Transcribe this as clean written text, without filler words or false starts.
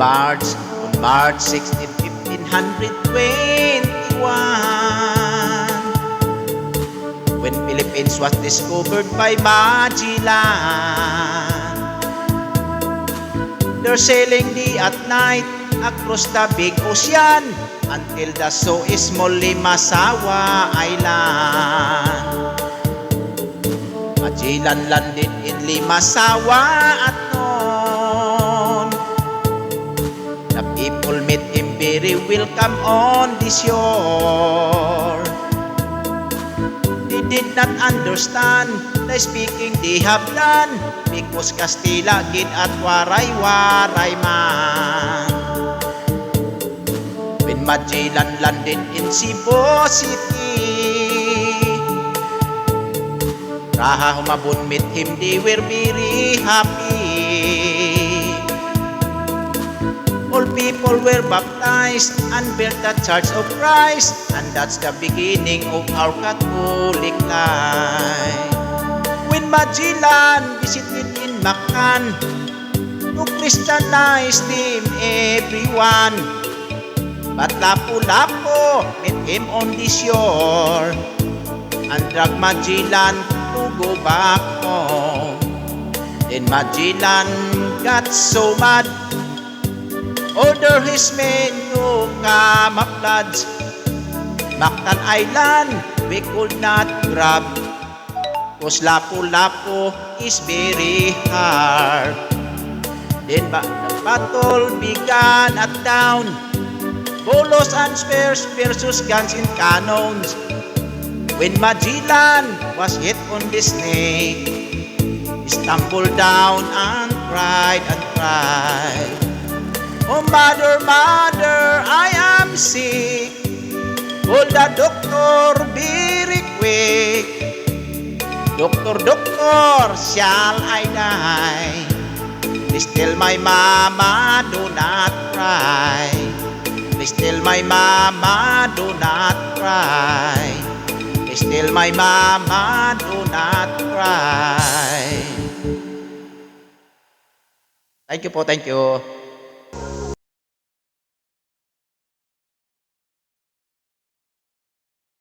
March 16, 1521, when Philippines was discovered by Magellan. They're sailing at night across the big ocean until the so small Limasawa Island. Magellan landed in Limasawa at noon. The people met him very welcome on the shore. They did not understand the speaking they have done, because Kastila gid at waray-waray man. When Magellan landed in Cebu City, Raha Humabon met him, they were very happy. All people were baptized and built the Church of Christ, and that's the beginning of our Catholic life. When Magellan visited in Mactan to Christianize them everyone, but Lapu-Lapu met him on the shore and dragged Magellan to go back home. Then Magellan got so mad, order his men to come up floods. Mactan Island we could not grab, cause Lapu-Lapu is very hard. Then the battle began at dawn, bolos and spears versus guns and cannons. When Magellan was hit on the snake, he stumbled down and cried and cried. Oh mother, mother, I am sick. Call the doctor very quick. Doctor, doctor, shall I die? Please tell my mama, do not cry. Please tell my mama, do not cry. Please tell my mama, do not cry. Thank you po, thank you.